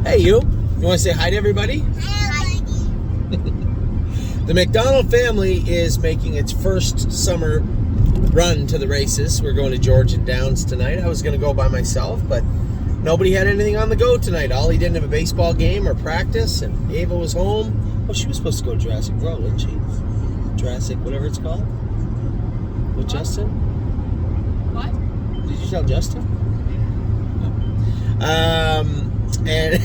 Hey, you want to say hi to everybody? Hi. The McDonald family is making its first summer run to the races. We're going to Georgian Downs tonight. I was going to go by myself, but nobody had anything on the go tonight. Ollie didn't have a baseball game or practice, and Ava was home. Oh, she was supposed to go to Jurassic World, wasn't she? Jurassic, whatever it's called. With Justin? What? Did you tell Justin? Get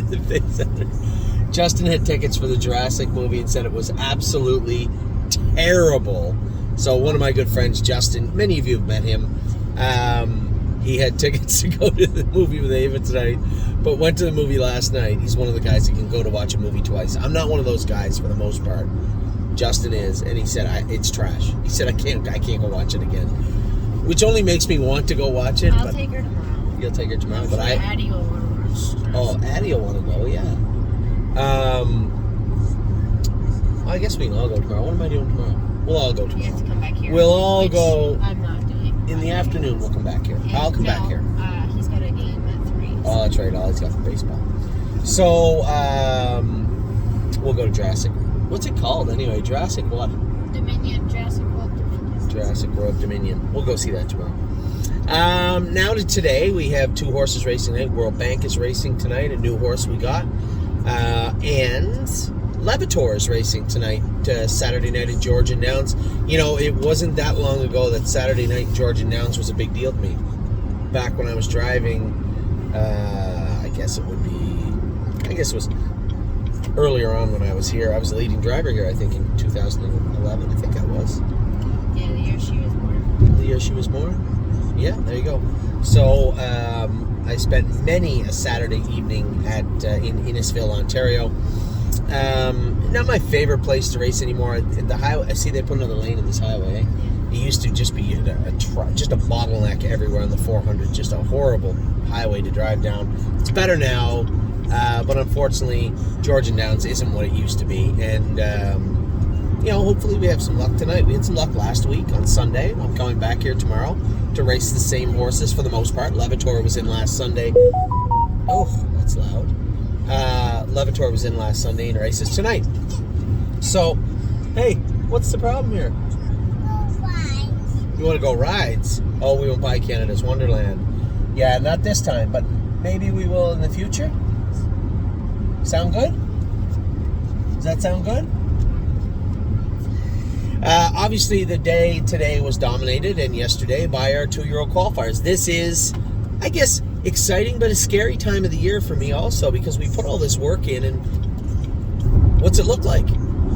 the face out there. Justin had tickets for the Jurassic movie and said it was absolutely terrible. So one of my good friends, Justin, many of you have met him. He had tickets to go to the movie with Ava tonight, but went to the movie last night. He's one of the guys that can go to watch a movie twice. I'm not one of those guys for the most part. Justin is, and he said it's trash. He said I can't go watch it again, which only makes me want to go watch it. I'll take her tomorrow. You'll take her tomorrow, but Addie will want to watch. Oh, Addie will want to go, yeah. I guess we can all go tomorrow. What am I doing tomorrow? We'll all go tomorrow. You have to come back here. We'll all go. I'm not doing. In the afternoon, we'll come back here. I'll come back here. He's got a game at 3. Oh, that's right. Ollie's got the baseball. So, we'll go to Jurassic. What's it called anyway? Jurassic what? Dominion. Jurassic World Dominion. Jurassic World Dominion. We'll go see that tomorrow. Now to today, we have 2 horses racing tonight. World Bank is racing tonight, a new horse we got. And Levitor is racing tonight, Saturday night at Georgian Downs. You know, it wasn't that long ago that Saturday night Georgian Downs was a big deal to me. Back when I was driving, I guess it was earlier on when I was here. I was the leading driver here, I think, in 2011. I think I was. Yeah, the year she was born. The year she was born? Yeah, there you go. So, I spent many a Saturday evening in Innisfil, Ontario. Not my favorite place to race anymore. The highway. I see they put another lane in this highway. It used to just be just a bottleneck everywhere on the 400. Just a horrible highway to drive down. It's better now, but unfortunately, Georgian Downs isn't what it used to be. And hopefully we have some luck tonight. We had some luck last week on Sunday. I'm coming back here tomorrow to race the same horses for the most part. Levitor was in last Sunday. Oh, that's loud. Levitor was in last Sunday and races tonight. So, hey, what's the problem here? You want to go rides? Oh, we won't buy Canada's Wonderland. Yeah, not this time, but maybe we will in the future. Sound good? Does that sound good? Obviously, the day today was dominated, and yesterday, by our 2-year-old qualifiers. This is, I guess, exciting, but a scary time of the year for me also, because we put all this work in, and what's it look like?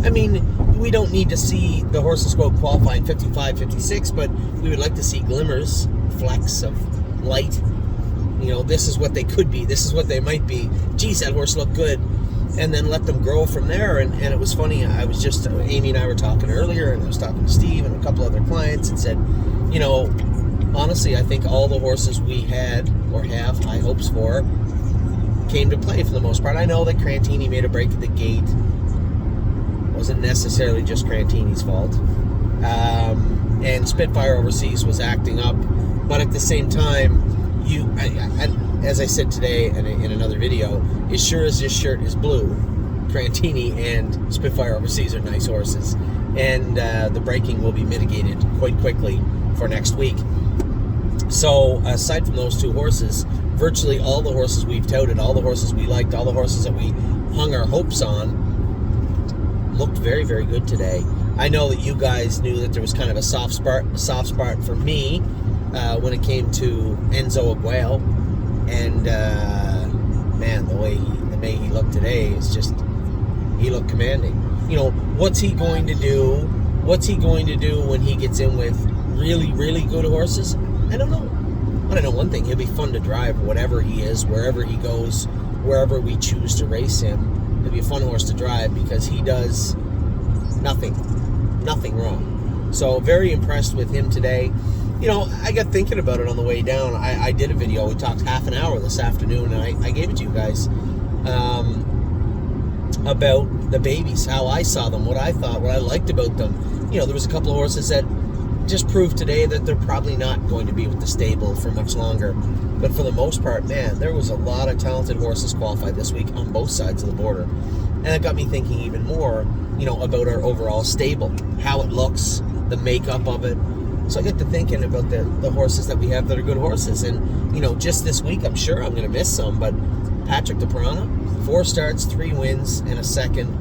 I mean, we don't need to see the horses go qualifying 55, 56, but we would like to see glimmers, flecks of light. You know, this is what they could be. This is what they might be. Geez, that horse looked good. And then let them grow from there. And it was funny. Amy and I were talking earlier, and I was talking to Steve and a couple other clients, and said, honestly, I think all the horses we had or have high hopes for came to play for the most part. I know that Crantini made a break at the gate. It wasn't necessarily just Crantini's fault. And Spitfire Overseas was acting up. But at the same time, as I said today in another video, as sure as this shirt is blue, Crantini and Spitfire Overseas are nice horses. And the braking will be mitigated quite quickly for next week. So, aside from those 2 horses, virtually all the horses we've touted, all the horses we liked, all the horses that we hung our hopes on, looked very, very good today. I know that you guys knew that there was kind of a soft spot for me when it came to Enzo Aguayo. And, man, the way he looked today is just, he looked commanding. What's he going to do? What's he going to do when he gets in with really, really good horses? I don't know. But I know one thing, he'll be fun to drive whatever he is, wherever he goes, wherever we choose to race him. He'll be a fun horse to drive because he does nothing wrong. So very impressed with him today. I got thinking about it on the way down. I did a video. We talked half an hour this afternoon, and I gave it to you guys about the babies, how I saw them, what I thought, what I liked about them. There was a couple of horses that just proved today that they're probably not going to be with the stable for much longer. But for the most part, man, there was a lot of talented horses qualified this week on both sides of the border. And it got me thinking even more, about our overall stable, how it looks, the makeup of it. So I get to thinking about the horses that we have that are good horses. And, just this week, I'm sure I'm going to miss some, but Patrick de Piranha, 4 starts, 3 wins, and a second.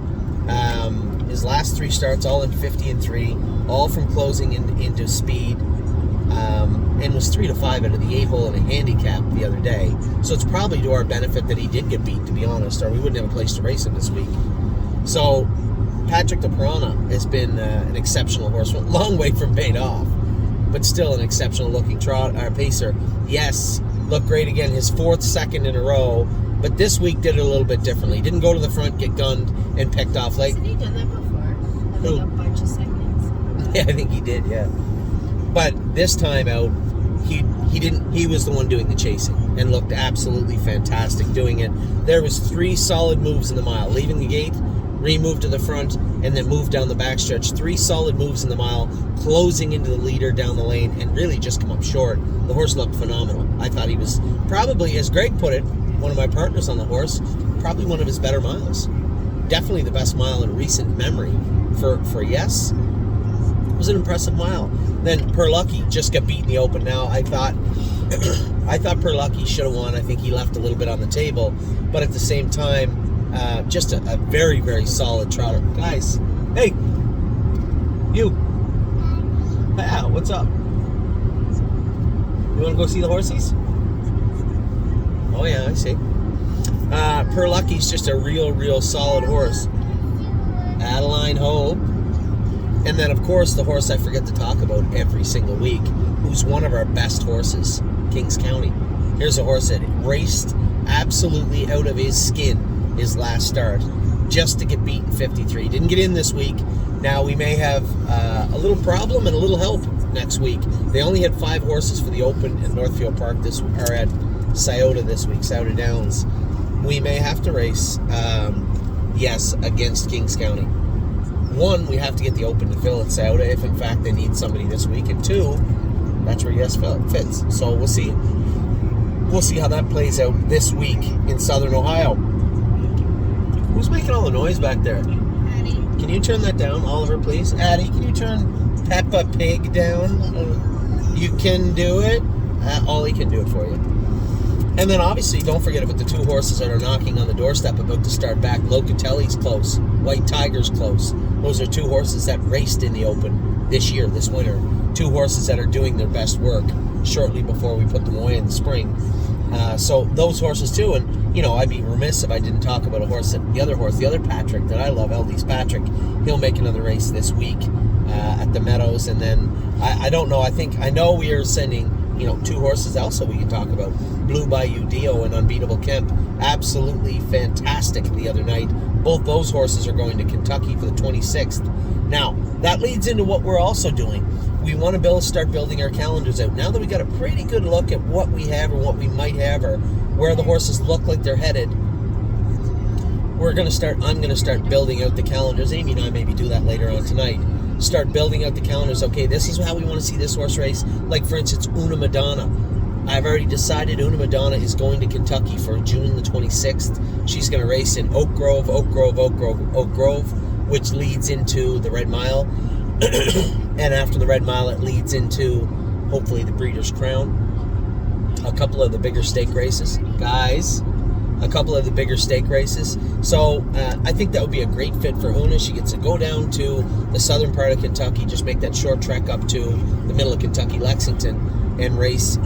His last 3 starts, all in 50 and 3, all from closing into speed, and was 3 to 5 out of the 8-hole in a handicap the other day. So it's probably to our benefit that he did get beat, to be honest, or we wouldn't have a place to race him this week. So Patrick de Piranha has been an exceptional horseman, long way from paid off, but still an exceptional looking pacer. Yes, looked great again, his 4th second in a row, but this week did it a little bit differently. Didn't go to the front, get gunned, and picked off late. Hasn't he done that before? Having a bunch of seconds. Yeah, I think he did, yeah. But this time out, he didn't. He was the one doing the chasing and looked absolutely fantastic doing it. There was 3 solid moves in the mile, leaving the gate, re-moved to the front, and then moved down the backstretch. 3 solid moves in the mile, closing into the leader down the lane, and really just come up short. The horse looked phenomenal. I thought he was probably, as Greg put it, one of my partners on the horse, probably one of his better miles. Definitely the best mile in recent memory for Yes. It was an impressive mile. Then Perlucky just got beat in the open. Now I thought Perlucky should have won. I think he left a little bit on the table, but at the same time, just a very, very solid trotter. Guys, hey, you. Yeah, what's up? You want to go see the horsies? Oh yeah, I see. Perlucky's just a real solid horse. Adeline Hope. And then, of course, the horse I forget to talk about every single week, who's one of our best horses, Kings County. Here's a horse that raced absolutely out of his skin his last start, just to get beaten 53. Didn't get in this week. Now, we may have a little problem and a little help next week. They only had 5 horses for the Open at Northfield Park or at Scioto this week, Scioto Downs. We may have to race, yes, against Kings County. 1, we have to get the Open to fill at Scioto if, in fact, they need somebody this week. And 2, that's where Yes fits. So we'll see. We'll see how that plays out this week in Southern Ohio. Who's making all the noise back there? Addie. Can you turn that down, Oliver, please? Addie, can you turn Peppa Pig down? You can do it. Ollie can do it for you. And then, obviously, don't forget about the 2 horses that are knocking on the doorstep about to start back. Locatelli's close. White Tiger's close. Those are 2 horses that raced in the Open this year, this winter. 2 horses that are doing their best work shortly before we put them away in the spring. So those horses, too. And, I'd be remiss if I didn't talk about the other Patrick that I love, LD's Patrick. He'll make another race this week at the Meadows. And then, I don't know, I know we are sending 2 horses also we can talk about. Blue Bayou Dio and Unbeatable Kemp. Absolutely fantastic the other night. Both those horses are going to Kentucky for the 26th. Now, that leads into what we're also doing. We want to start building our calendars out. Now that we got a pretty good look at what we have or what we might have or where the horses look like they're headed, I'm going to start building out the calendars. Amy and I maybe do that later on tonight. Start building out the calendars. Okay, this is how we want to see this horse race. Like, for instance, Una Madonna. I've already decided Una Madonna is going to Kentucky for June the 26th. She's going to race in Oak Grove, which leads into the Red Mile. And after the Red Mile, it leads into, hopefully, the Breeders' Crown. A couple of the bigger stake races. Guys, a couple of the bigger stake races. So I think that would be a great fit for Una. She gets to go down to the southern part of Kentucky, just make that short trek up to the middle of Kentucky, Lexington, and race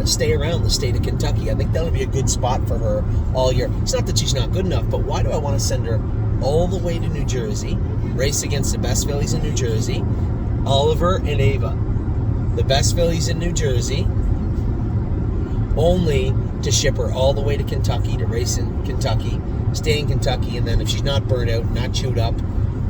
stay around the state of Kentucky. I think that'll be a good spot for her all year. It's not that she's not good enough, but why do I want to send her all the way to New Jersey, race against the best fillies in New Jersey, Oliver and Ava, the best fillies in New Jersey, only to ship her all the way to Kentucky to race in Kentucky, stay in Kentucky, and then if she's not burnt out, not chewed up,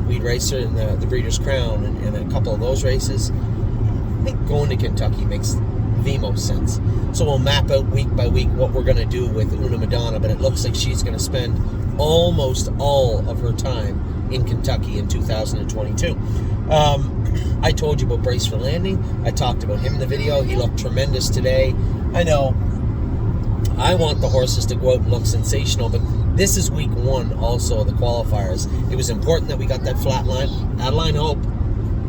we'd race her in the Breeders' Crown and a couple of those races. I think going to Kentucky makes the most sense. So we'll map out week by week what we're going to do with Una Madonna, but it looks like she's going to spend almost all of her time in Kentucky in 2022. I told you about Brace for Landing. I talked about him in the video. He looked tremendous today. I know I want the horses to go out and look sensational, but this is week 1 also of the qualifiers. It was important that we got that flat line. Adeline Hope.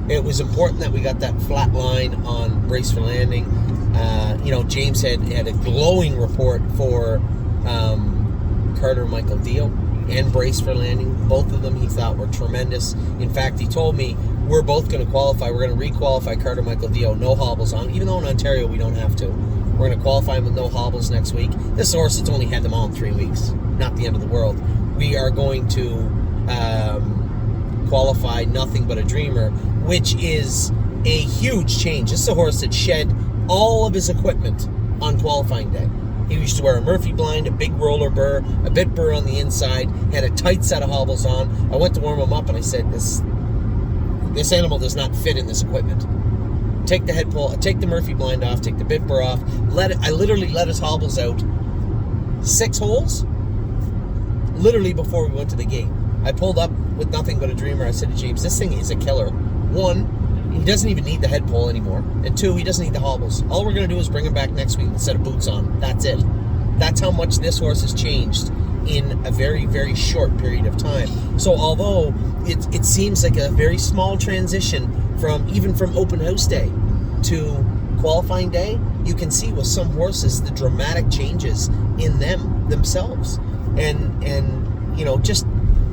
It was important that we got that flat line on Brace for Landing. James had a glowing report for Carter Michael Dio and Brace for Landing. Both of them he thought were tremendous. In fact, he told me we're both going to qualify. We're going to re-qualify Carter Michael Dio, no hobbles on, even though in Ontario we don't have to. We're going to qualify him with no hobbles next week. This horse has only had them all in 3 weeks. Not the end of the world. We are going to qualify Nothing But a Dreamer, which is a huge change. This is a horse that shed all of his equipment on qualifying day. He used to wear a Murphy blind, a big roller burr, a bit burr on the inside, had a tight set of hobbles on. I went to warm him up and I said, this animal does not fit in this equipment. Take the head pull, take the Murphy blind off, take the bit burr off. I literally let his hobbles out 6 holes, literally before we went to the gate. I pulled up with Nothing But a Dreamer. I said to James, this thing is a killer. 1, he doesn't even need the head pull anymore. And 2, he doesn't need the hobbles. All we're going to do is bring him back next week with a set of boots on. That's it. That's how much this horse has changed in a very, very short period of time. So although it seems like a very small transition from open house day to qualifying day, you can see with some horses the dramatic changes in themselves. And just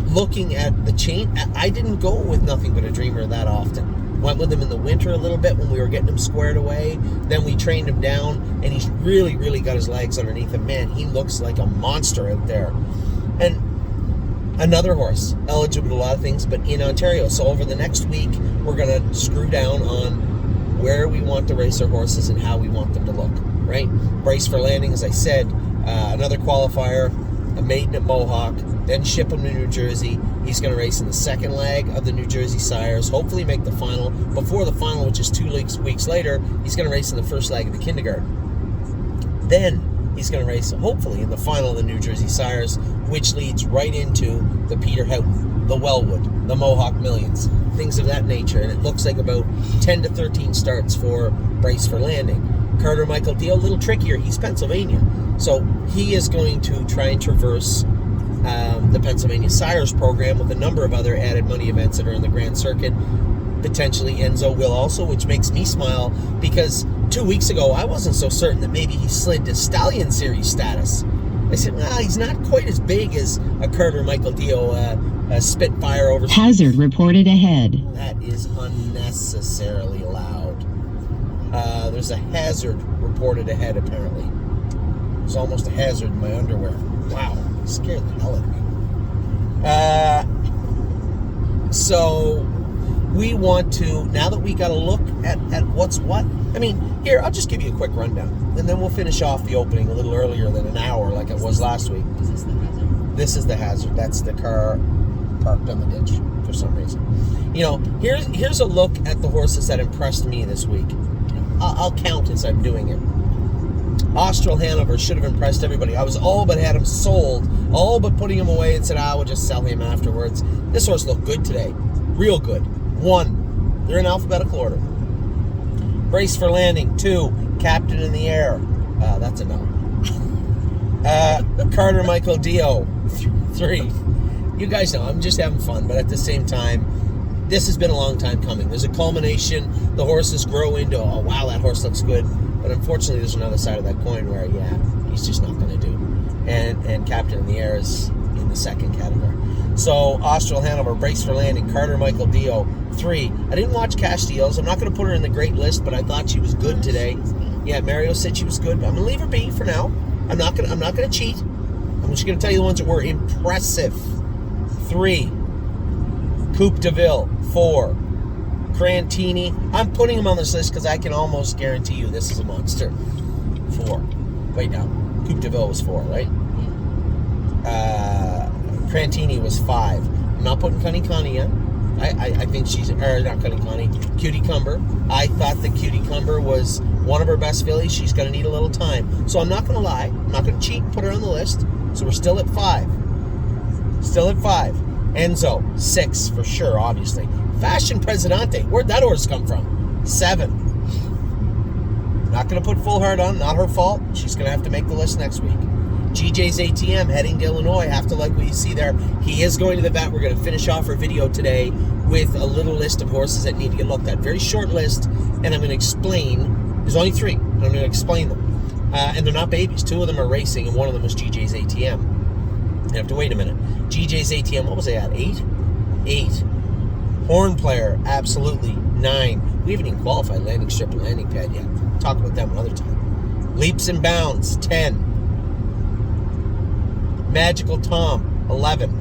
looking at the change, I didn't go with Nothing But a Dreamer that often. Went with him in the winter a little bit when we were getting him squared away. Then we trained him down, and he's really, really got his legs underneath him. Man, he looks like a monster out there. And another horse, eligible to a lot of things, but in Ontario. So over the next week, we're going to screw down on where we want to race our horses and how we want them to look, right? Brace for Landing, as I said, another qualifier, a maiden at Mohawk, then ship him to New Jersey. He's going to race in the second leg of the New Jersey Sires, hopefully make the final. Before the final, which is 2 weeks later, he's going to race in the first leg of the Kindergarten. Then he's going to race, hopefully, in the final of the New Jersey Sires, which leads right into the Peter Houghton, the Wellwood, the Mohawk Millions, things of that nature. And it looks like about 10 to 13 starts for Brace for Landing. Carter Michael Dio, a little trickier. He's Pennsylvania. So he is going to try and traverse the Pennsylvania Sires program with a number of other added money events that are in the Grand Circuit. Potentially Enzo will also, which makes me smile because 2 weeks ago I wasn't so certain that maybe he slid to Stallion Series status. I said, well, he's not quite as big as a Carter Michael Dio Spitfire over. Hazard reported ahead. That is unnecessarily loud. There's a hazard reported ahead, apparently. There's almost a hazard in my underwear. Wow, scared the hell out of me. So we want to, now that we got a look at what's what, I mean, here, I'll just give you a quick rundown, and then we'll finish off the opening a little earlier than an hour like it was last week. Is this the hazard? This is the hazard. That's the car parked on the ditch for some reason. Here's a look at the horses that impressed me this week. I'll count as I'm doing it. Austral Hanover should have impressed everybody. I was all but had him sold, all but putting him away and said, we'll just sell him afterwards. This horse looked good today. Real good. 1, they're in alphabetical order. Brace for Landing. 2, Captain in the Air. That's a no. Carter Michael Dio. 3. You guys know, I'm just having fun, but at the same time, this has been a long time coming. There's a culmination. The horses grow into, oh, wow, that horse looks good. But unfortunately, there's another side of that coin where, he's just not going to do. And Captain in the Air is in the second category. So, Austral Hanover, Brace for Landing, Carter Michael Dio. 3. I didn't watch Castiel's. I'm not going to put her in the great list, but I thought she was good today. Yeah, Mario said she was good. But I'm going to leave her be for now. I'm not going to cheat. I'm just going to tell you the ones that were impressive. 3. Coupe de Ville. 4. Crantini. I'm putting him on this list because I can almost guarantee you this is a monster. 4. Wait, now. Coupe de Ville was 4, right? Crantini was 5. I'm not putting Connie in. I think she's, or not Connie, Cutie Cumber. I thought that Cutie Cumber was one of her best fillies. She's going to need a little time. So I'm not going to lie. I'm not going to cheat and put her on the list. So we're still at 5. Still at 5. Enzo, 6 for sure, obviously. Fashion Presidente, where'd that horse come from? 7. Not going to put full heart on, not her fault. She's going to have to make the list next week. GJ's ATM heading to Illinois. Have to like what you see there. He is going to the vet. We're going to finish off our video today with a little list of horses that need to get looked at. Very short list, and I'm going to explain. There's only 3. I'm going to explain them. And they're not babies. 2 of them are racing, and one of them was GJ's ATM. You have to wait a minute. GJ's ATM, what was they at? 8? 8. Horn player, absolutely 9. We haven't even qualified landing strip and landing pad yet. We'll talk about them another time. Leaps and Bounds, 10. Magical Tom, 11.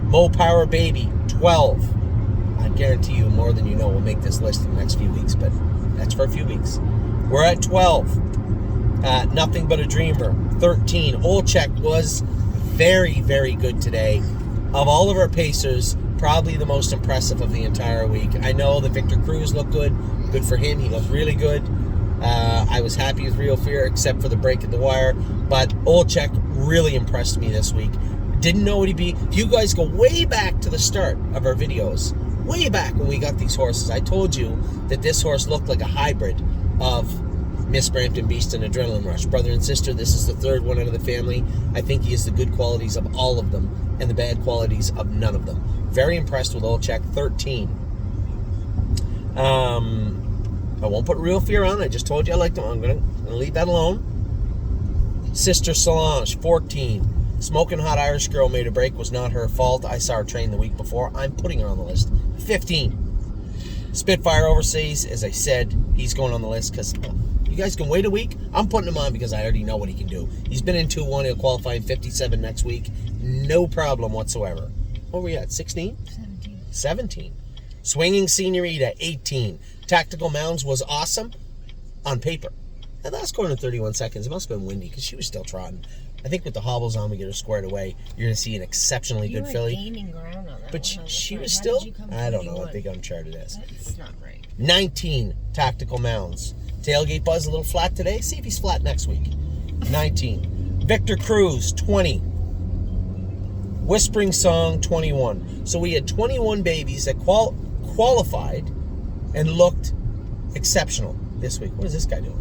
Mo Power Baby, 12. I guarantee you more than you know will make this list in the next few weeks, but that's for a few weeks. We're at 12. Nothing But a Dreamer, 13. Olchek was very, very good today. Of all of our pacers, probably the most impressive of the entire week. I know that Victor Cruz looked good. Good for him. He looked really good. I was happy with Real Fear, except for the break at the wire. But Olchek really impressed me this week. Didn't know what he'd be. If you guys go way back to the start of our videos, way back when we got these horses, I told you that this horse looked like a hybrid of Miss Brampton Beast and Adrenaline Rush. Brother and sister, this is the 3rd one out of the family. I think he has the good qualities of all of them and the bad qualities of none of them. Very impressed with Olchek, 13. I won't put Real Fear on. I just told you I liked him. I'm going to leave that alone. Sister Solange, 14. Smoking Hot Irish Girl made a break. Was not her fault. I saw her train the week before. I'm putting her on the list. 15. Spitfire Overseas, as I said, he's going on the list because you guys can wait a week. I'm putting him on because I already know what he can do. He's been in 2-1. He'll qualify in 57 next week. No problem whatsoever. What were we at? 16? 17. Swinging Senorita, 18. Tactical Mounds was awesome on paper. And that's going in 31 seconds. It must have been windy because she was still trotting. I think with the hobbles on, we get her squared away. You're going to see an exceptionally good filly. Gaining ground on that But one she was How still, did you come I don't know, 31? I think I'm charted as. That's not right. 19, Tactical Mounds. Tailgate Buzz a little flat today. See if he's flat next week. 19. Victor Cruz, 20. Whispering Song, 21. So we had 21 babies that qualified and looked exceptional this week. What is this guy doing?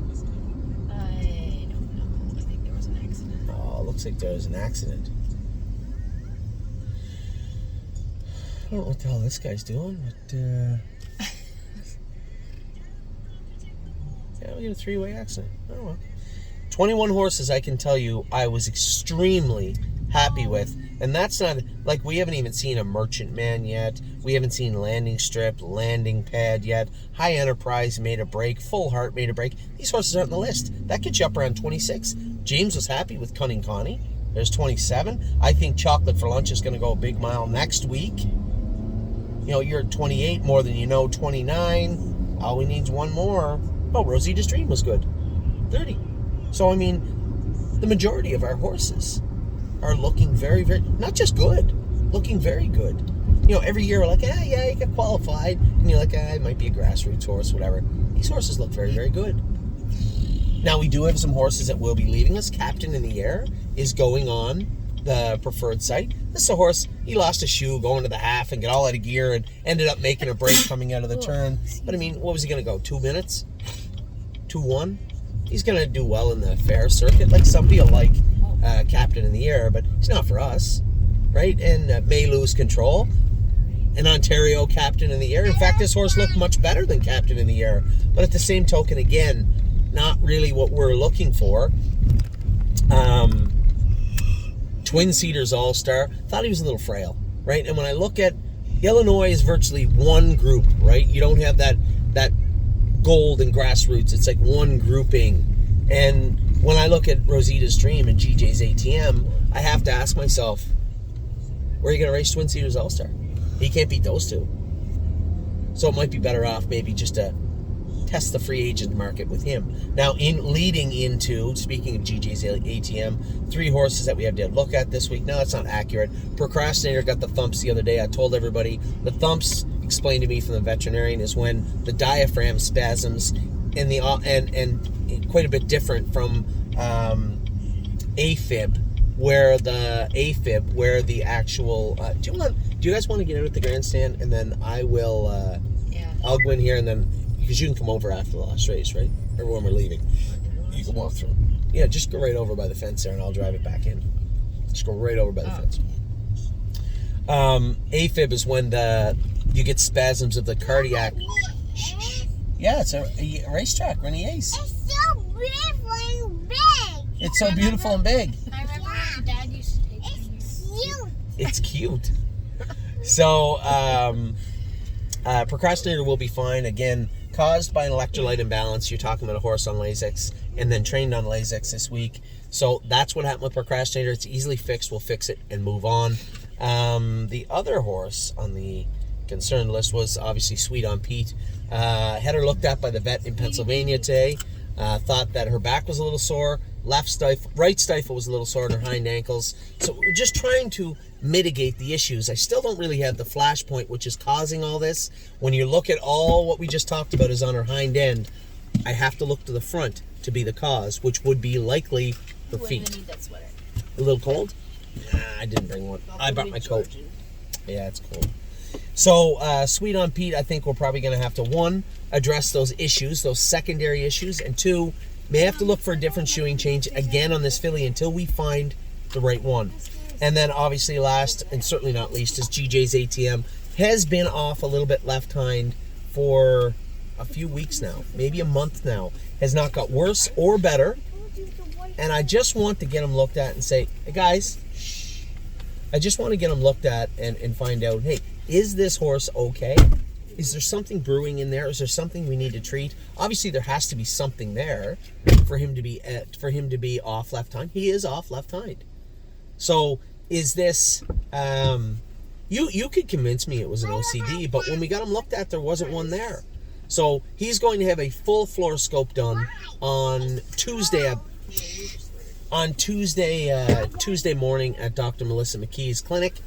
I don't know. I think there was an accident. Oh, looks like there was an accident. I don't know what the hell this guy's doing, but yeah, we had a 3-way accident. Oh well. 21 horses, I can tell you, I was extremely happy with. And that's not, like, we haven't even seen a Merchant Man yet. We haven't seen Landing Strip, Landing Pad yet. High Enterprise made a break. Full Heart made a break. These horses aren't on the list. That gets you up around 26. James was happy with Cunning Connie. There's 27. I think Chocolate for Lunch is going to go a big mile next week. You know, you're at 28, more than you know, 29. All we need is one more. Oh, Rosita's Dream was good. 30. So, I mean, the majority of our horses are looking very, very, not just good, looking very good. You know, every year we're like, yeah, you get qualified. And you're like, it might be a grassroots horse, whatever. These horses look very, very good. Now, we do have some horses that will be leaving us. Captain in the Air is going on the preferred site. This is a horse, he lost a shoe going to the half and got all out of gear and ended up making a break coming out of the turn. But I mean, what was he going to go, 2 minutes? 2-1? He's going to do well in the fair circuit. Like, somebody will like Captain in the Air, but he's not for us, right? And may lose control. An Ontario Captain in the Air. In fact, this horse looked much better than Captain in the Air. But at the same token, again, not really what we're looking for. Twin Cedars All-Star. Thought he was a little frail, right? And when I look at Illinois is virtually one group, right? You don't have that gold and grassroots. It's like one grouping. And when I look at Rosita's Dream and GJ's ATM, I have to ask myself, where are you going to race Twin Cedars All-Star? He can't beat those two. So it might be better off maybe just to test the free agent market with him. Now, leading into, speaking of GJ's ATM, 3 horses that we have to look at this week. No, that's not accurate. Procrastinator got the thumps the other day. I told everybody the thumps, explained to me from the veterinarian, is when the diaphragm spasms and quite a bit different from AFib, where the actual Do you guys want to get out at the grandstand, and then I will? Yeah. I'll go in here, and then because you can come over after the last race, right? Or when we're leaving, you can walk through. Yeah, just go right over by the fence there, and I'll drive it back in. Just go right over by the fence. AFib is when you get spasms of the cardiac. Shh. Yeah, it's a racetrack, Rennie Ace. It's so beautiful and big. It's so beautiful and big. I remember when Dad used to take me here. It's cute. It's cute. So, procrastinator will be fine. Again, caused by an electrolyte imbalance. You're talking about a horse on Lasix and then trained on Lasix this week. So that's what happened with procrastinator. It's easily fixed. We'll fix it and move on. The other horse on the concerned list was obviously Sweet on Pete. Had her looked at by the vet in Pennsylvania today. Thought that her back was a little sore. Right stifle was a little sore in her hind ankles. So we're just trying to mitigate the issues. I still don't really have the flashpoint which is causing all this. When you look at all what we just talked about is on her hind end, I have to look to the front to be the cause, which would be likely her You wouldn't feet. even need that sweater. A little cold? Nah, I didn't bring one. I brought my coat. Yeah, it's cold. So, Sweet on Pete, I think we're probably going to have to, one, address those issues, those secondary issues, and two, may have to look for a different shoeing change again on this filly until we find the right one. And then, obviously, last and certainly not least is GJ's ATM. Has been off a little bit left hind for a few weeks now, maybe a month now. Has not got worse or better. And I just want to get him looked at and say, hey, guys, shh. I just want to get him looked at and find out, hey, is this horse okay? Is there something brewing in there? Is there something we need to treat? Obviously, there has to be something there for him to be off left hind. He is off left hind. So is this? You could convince me it was an OCD, but when we got him looked at, there wasn't one there. So he's going to have a full fluoroscope done on Tuesday. Tuesday morning at Dr. Melissa McKee's clinic.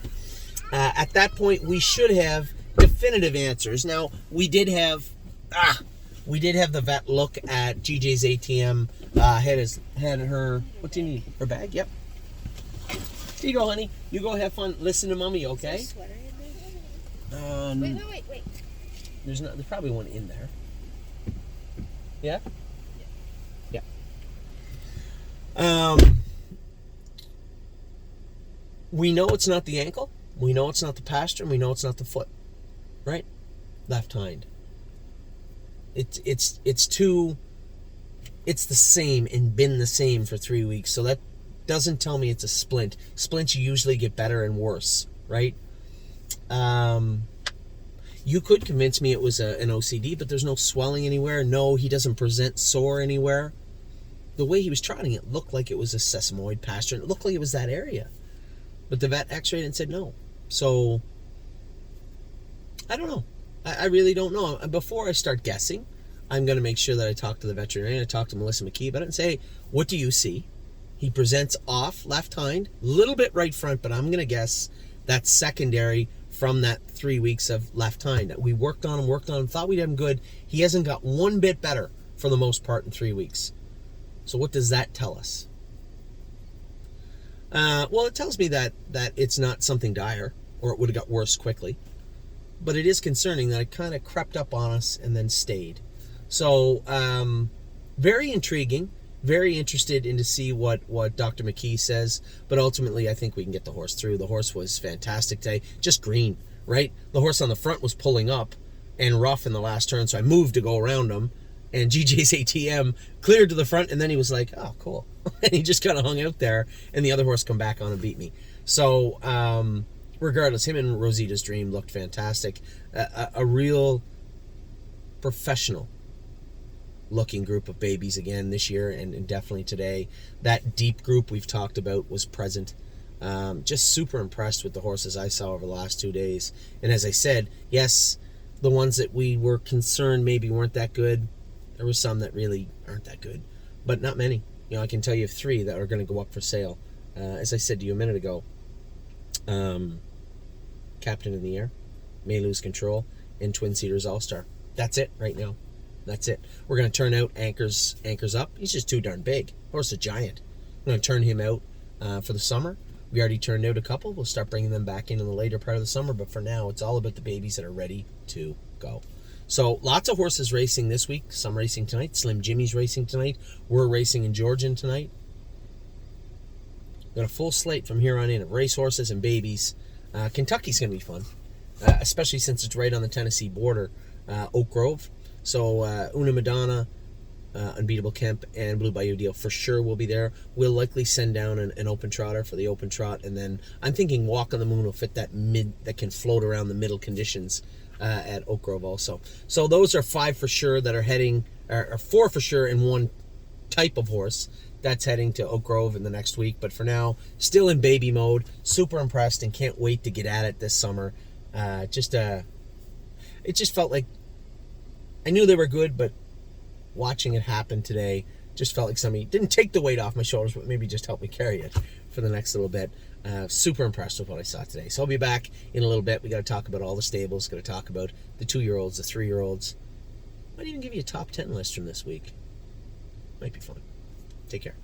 At that point, we should have definitive answers. Now, we did have the vet look at GJ's ATM. Had her. What do you need? Her bag? Yep. Here you go, honey. You go have fun. Listen to mommy, okay? Is there a sweater in there? Wait. There's probably one in there. Yeah. Yeah. We know it's not the ankle. We know it's not the pastern. We know it's not the foot. Right? Left hind. It's the same and been the same for 3 weeks. So that doesn't tell me it's a splint. Splints usually get better and worse, right? You could convince me it was an OCD, but there's no swelling anywhere. No, he doesn't present sore anywhere. The way he was trotting it looked like it was a sesamoid pastern. It looked like it was that area. But the vet x-rayed and said no. So, I don't know. I really don't know. Before I start guessing, I'm going to make sure that I talk to the veterinarian. I talk to Melissa McKee about it and say, hey, what do you see? He presents off left hind, a little bit right front, but I'm going to guess that's secondary from that 3 weeks of left hind. We worked on him, thought we'd have him good. He hasn't got one bit better for the most part in 3 weeks. So what does that tell us? Well, it tells me that it's not something dire, or it would have got worse quickly. But it is concerning that it kind of crept up on us and then stayed. So, very intriguing, very interested in to see what Dr. McKee says. But ultimately, I think we can get the horse through. The horse was fantastic today, just green, right? The horse on the front was pulling up and rough in the last turn, so I moved to go around him. And GJ's ATM cleared to the front, and then he was like, oh, cool. And he just kind of hung out there, and the other horse come back on and beat me. So, regardless, him and Rosita's Dream looked fantastic. A real professional-looking group of babies again this year, and definitely today. That deep group we've talked about was present. Just super impressed with the horses I saw over the last 2 days. And as I said, yes, the ones that we were concerned maybe weren't that good. There were some that really aren't that good, but not many. You know, I can tell you of 3 that are going to go up for sale. As I said to you a minute ago, Captain in the Air, May Lose Control, and Twin Cedars All-Star. That's it right now. That's it. We're going to turn out Anchors Up. He's just too darn big. Horse a giant. I'm going to turn him out for the summer. We already turned out a couple. We'll start bringing them back in the later part of the summer. But for now, it's all about the babies that are ready to go. So lots of horses racing this week. Some racing tonight. Slim Jimmy's racing tonight. We're racing in Georgian tonight. Got a full slate from here on in of racehorses and babies. Kentucky's going to be fun, especially since it's right on the Tennessee border. Oak Grove. So Una Madonna, Unbeatable Kemp, and Blue Bayou Deal for sure will be there. We'll likely send down an open trotter for the open trot, and then I'm thinking Walk on the Moon will fit that can float around the middle conditions at Oak Grove also. So those are 5 for sure that are heading, or 4 for sure in one type of horse that's heading to Oak Grove in the next week. But for now, still in baby mode, super impressed and can't wait to get at it this summer. It just felt like I knew they were good, but watching it happen today just felt like somebody didn't take the weight off my shoulders, but maybe just helped me carry it for the next little bit. Super impressed with what I saw today. So I'll be back in a little bit. We got to talk about all the stables. Got to talk about the 2-year-olds, the 3-year-olds. Might even give you a top 10 list from this week. Might be fun. Take care.